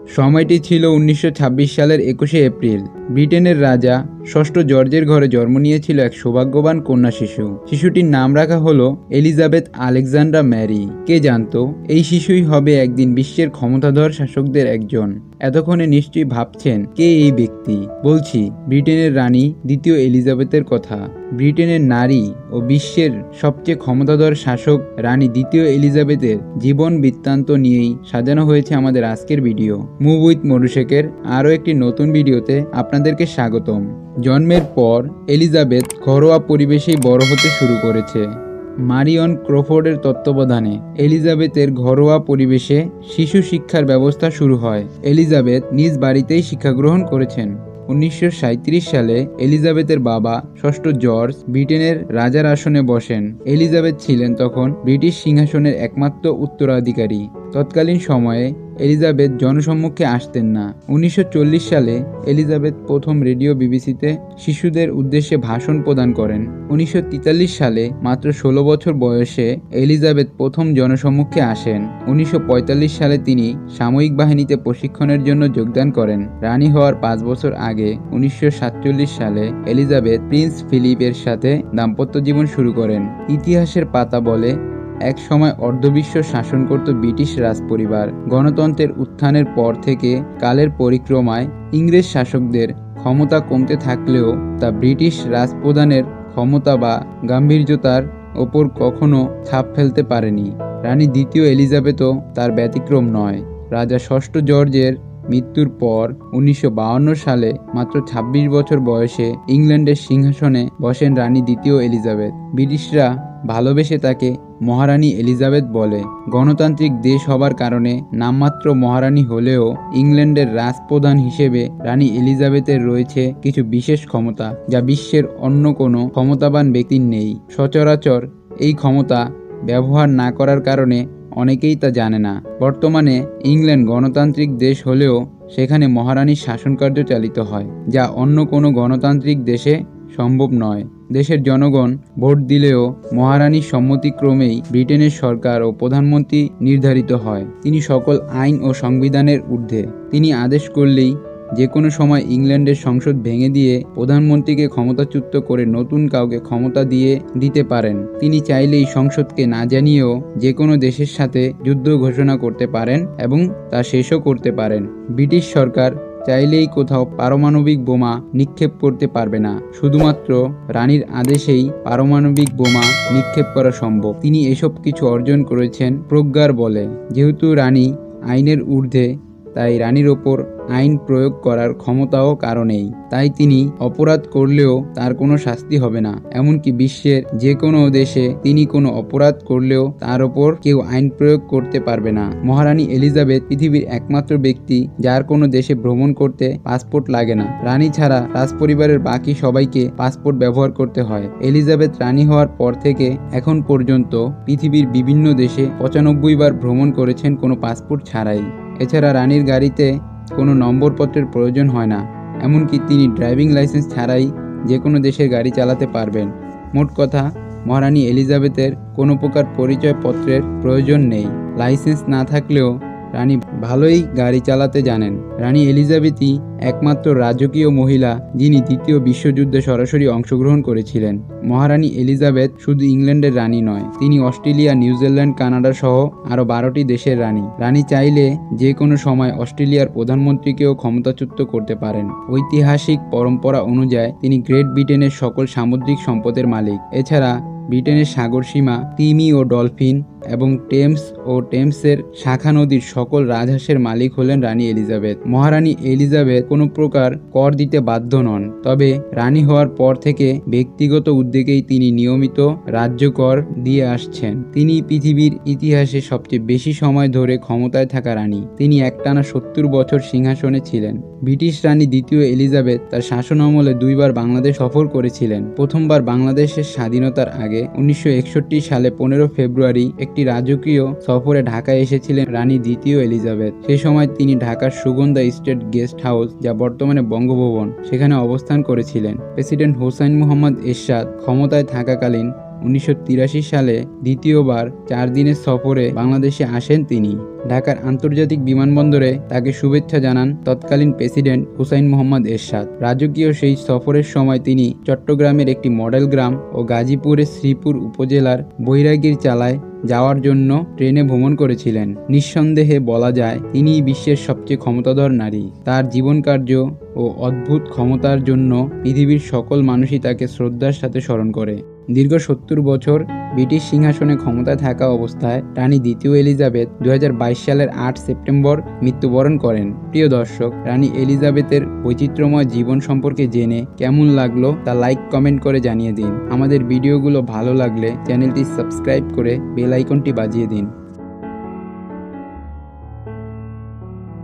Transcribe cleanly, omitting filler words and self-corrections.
সময়টি ছিল 1926 সালের 21শে এপ্রিল। ব্রিটেনের রাজা ষষ্ঠ জর্জের ঘরে জন্ম নিয়েছিল এক সৌভাগ্যবান কন্যা শিশু। শিশুটির নাম রাখা হলো এলিজাবেথ আলেকজান্ড্রা ম্যারি। কে জানতো এই শিশুই হবে একদিন বিশ্বের ক্ষমতাধর শাসকদের একজন। এতক্ষণে নিশ্চয়ই ভাবছেন কে এই ব্যক্তি। বলছি ব্রিটেনের রানী দ্বিতীয় এলিজাবেথের কথা। ব্রিটেনের নারী ও বিশ্বের সবচেয়ে ক্ষমতাধর শাসক রানী দ্বিতীয় এলিজাবেথের জীবন বৃত্তান্ত নিয়েই সাজানো হয়েছে আমাদের আজকের ভিডিও। মুভ উইথ মডু শেখের আরও একটি নতুন ভিডিওতে আপনাদেরকে স্বাগতম। জন্মের পর এলিজাবেথ ঘরোয়া পরিবেশেই বড় হতে শুরু করেছে। মারিয়ন ক্রফোর্ডের তত্ত্বাবধানে এলিজাবেথের ঘরোয়া পরিবেশে শিশু শিক্ষার ব্যবস্থা শুরু হয়। এলিজাবেথ নিজ বাড়িতেই শিক্ষাগ্রহণ করেছেন। 1937 সালে এলিজাবেথের বাবা ষষ্ঠ জর্জ ব্রিটেনের রাজার আসনে বসেন। এলিজাবেথ ছিলেন তখন ব্রিটিশ সিংহাসনের একমাত্র উত্তরাধিকারী। তৎকালীন সময়ে এলিজাবেথ জনসম্মুখে আসতেন না। 1940 সালে এলিজাবেথ প্রথম রেডিও বিবিসিতে শিশুদের উদ্দেশ্যে ভাষণ প্রদান করেন। 1943 সালে মাত্র 16 বছর বয়সে এলিজাবেথ প্রথম জনসম্মুখে আসেন। 1945 সালে তিনি সামরিক বাহিনীতে প্রশিক্ষণের জন্য যোগদান করেন। রানী হওয়ার 5 বছর আগে 1947 সালে এলিজাবেথ প্রিন্স ফিলিপের সাথে দাম্পত্য জীবন শুরু করেন। ইতিহাসের পাতা বলে এক সময় অর্ধবিশ্ব শাসন করত ব্রিটিশ রাজপরিবার। গণতন্ত্রের উত্থানের পর থেকে কালের পরিক্রমায় ইংরেজ শাসকদের ক্ষমতা কমতে থাকলেও তা ব্রিটিশ রাজপ্রধানের ক্ষমতা বা গাম্ভীর্যতার ওপর কখনো ছাপ ফেলতে পারেনি। রানী দ্বিতীয় এলিজাবেথও তার ব্যতিক্রম নয়। রাজা ষষ্ঠ জর্জের মৃত্যুর পর 1952 সালে মাত্র 26 বছর বয়সে ইংল্যান্ডের সিংহাসনে বসেন রানী দ্বিতীয় এলিজাবেথ। ব্রিটিশরা ভালোবেসে তাকে মহারানী এলিজাবেথ বলে। গণতান্ত্রিক দেশ হবার কারণে নামমাত্র মহারানী হলেও ইংল্যান্ডের রাজপ্রধান হিসেবে রানী এলিজাবেথের রয়েছে কিছু বিশেষ ক্ষমতা যা বিশ্বের অন্য কোনো ক্ষমতাবান ব্যক্তির নেই। সচরাচর এই ক্ষমতা ব্যবহার না করার কারণে অনেকেই তা জানে না। বর্তমানে ইংল্যান্ড গণতান্ত্রিক দেশ হলেও সেখানে মহারানীর শাসনকার্য চালিত হয়, যা অন্য কোনো গণতান্ত্রিক দেশে সম্ভব নয়। দেশের জনগণ ভোট দিলেও মহারানীর সম্মতিক্রমেই ব্রিটেনের সরকার ও প্রধানমন্ত্রী নির্ধারিত হয়। তিনি সকল আইন ও সংবিধানের ঊর্ধ্বে। তিনি আদেশ করলেই যে কোনো সময় ইংল্যান্ডের সংসদ ভেঙে দিয়ে প্রধানমন্ত্রীকে ক্ষমতাচ্যুত করে নতুন কাউকে ক্ষমতা দিতে পারেন। তিনি চাইলেই সংসদকে না জানিয়েও যে কোনো দেশের সাথে যুদ্ধ ঘোষণা করতে পারেন এবং তা শেষও করতে পারেন। ব্রিটিশ সরকার চাইলেই কোথাও পারমাণবিক বোমা নিক্ষেপ করতে পারবে না। শুধুমাত্র রানীর আদেশেই পারমাণবিক বোমা নিক্ষেপ করা সম্ভব। তিনি এসব কিছু অর্জন করেছেন প্রজ্ঞার বলে। যেহেতু রানী আইনের ঊর্ধ্বে, তাই রানীর ওপর আইন প্রয়োগ করার ক্ষমতাও কারো নেই। তাই তিনি অপরাধ করলেও তার কোনো শাস্তি হবে না। এমনকি বিশ্বের যে কোনো দেশে তিনি কোনো অপরাধ করলেও তার ওপর কেউ আইন প্রয়োগ করতে পারবে না। মহারানী এলিজাবেথ পৃথিবীর একমাত্র ব্যক্তি যার কোনো দেশে ভ্রমণ করতে পাসপোর্ট লাগে না। রানী ছাড়া রাজপরিবারের বাকি সবাইকে পাসপোর্ট ব্যবহার করতে হয়। এলিজাবেথ রানী হওয়ার পর থেকে এখন পর্যন্ত পৃথিবীর বিভিন্ন দেশে 95 বার ভ্রমণ করেছেন কোনো পাসপোর্ট ছাড়াই। এছাড়া রানীর গাড়িতে কোনো নম্বরপত্রের প্রয়োজন হয় না। এমনকি তিনি ড্রাইভিং লাইসেন্স ছাড়াই যে কোনো দেশের গাড়ি চালাতে পারবেন। মোট কথা, মহারানী এলিজাবেথের কোনো প্রকার পরিচয়পত্রের প্রয়োজন নেই। লাইসেন্স না থাকলেও রানী ভালোই গাড়ি চালাতে জানেন। রানী এলিজাবেথই একমাত্র রাজকীয় মহিলা যিনি দ্বিতীয় বিশ্বযুদ্ধে সরাসরি অংশগ্রহণ করেছিলেন। মহারানী এলিজাবেথ শুধু ইংল্যান্ডের রানী নয়, তিনি অস্ট্রেলিয়া, নিউজিল্যান্ড, কানাডা সহ আরও 12টি দেশের রানী। রানী চাইলে যে কোনো সময় অস্ট্রেলিয়ার প্রধানমন্ত্রীকেও ক্ষমতাচ্যুত করতে পারেন। ঐতিহাসিক পরম্পরা অনুযায়ী তিনি গ্রেট ব্রিটেনের সকল সামুদ্রিক সম্পদের মালিক। এছাড়া ব্রিটেনের সাগর সীমা, তিমি ও ডলফিন এবং টেমসের শাখা নদীর সকল রাজহাঁসের মালিক হলেন রানী এলিজাবেথ। মহারানী এলিজাবেথ কোনো প্রকার কর দিতে বাধ্য নন, তবে রানী হওয়ার পর থেকে ব্যক্তিগত উদ্যোগেই তিনি নিয়মিত রাজ্য কর দিয়ে আসছেন। তিনি পৃথিবীর ইতিহাসে সবচেয়ে বেশি সময় ধরে ক্ষমতায় থাকা রানী। তিনি একটানা 70 বছর সিংহাসনে ছিলেন। ব্রিটিশ রানী দ্বিতীয় এলিজাবেথ তার শাসন আমলে 2 বার বাংলাদেশ সফর করেছিলেন। প্রথমবার বাংলাদেশের স্বাধীনতার আগে 1961 সালে 15 ফেব্রুয়ারি একটি রাজকীয় সফরে ঢাকায় এসেছিলেন রানী দ্বিতীয় এলিজাবেথ। সে সময় তিনি ঢাকার সুগন্ধা স্টেট গেস্ট হাউস, যা বর্তমানে বঙ্গভবন, সেখানে অবস্থান করেছিলেন। প্রেসিডেন্ট হোসাইন মোহাম্মদ এরশাদ ক্ষমতায় থাকাকালীন 1983 সালে দ্বিতীয়বার 4 দিনের সফরে বাংলাদেশে আসেন তিনি। ঢাকার আন্তর্জাতিক বিমানবন্দরে তাকে শুভেচ্ছা জানান তৎকালীন প্রেসিডেন্ট হুসাইন মোহাম্মদ এরশাদ। রাজকীয় সেই সফরের সময় তিনি চট্টগ্রামের একটি মডেল গ্রাম ও গাজীপুরের শ্রীপুর উপজেলার বৈরাগীর চালায় যাওয়ার জন্য ট্রেনে ভ্রমণ করেছিলেন। নিঃসন্দেহে বলা যায় তিনিই বিশ্বের সবচেয়ে ক্ষমতাধর নারী। তার জীবনকার্য ও অদ্ভুত ক্ষমতার জন্য পৃথিবীর সকল মানুষই তাকে শ্রদ্ধার সাথে স্মরণ করে। দীর্ঘ 70 বছর ব্রিটিশ সিংহাসনে ক্ষমতায় থাকা অবস্থায় রানী দ্বিতীয় এলিজাবেথ 2022 সালের 8 সেপ্টেম্বর মৃত্যুবরণ করেন। প্রিয় দর্শক, রানী এলিজাবেথের বৈচিত্র্যময় জীবন সম্পর্কে জেনে কেমন লাগলো তা লাইক কমেন্ট করে জানিয়ে দিন। আমাদের ভিডিওগুলো ভালো লাগলে চ্যানেলটি সাবস্ক্রাইব করে বেল আইকনটি বাজিয়ে দিন।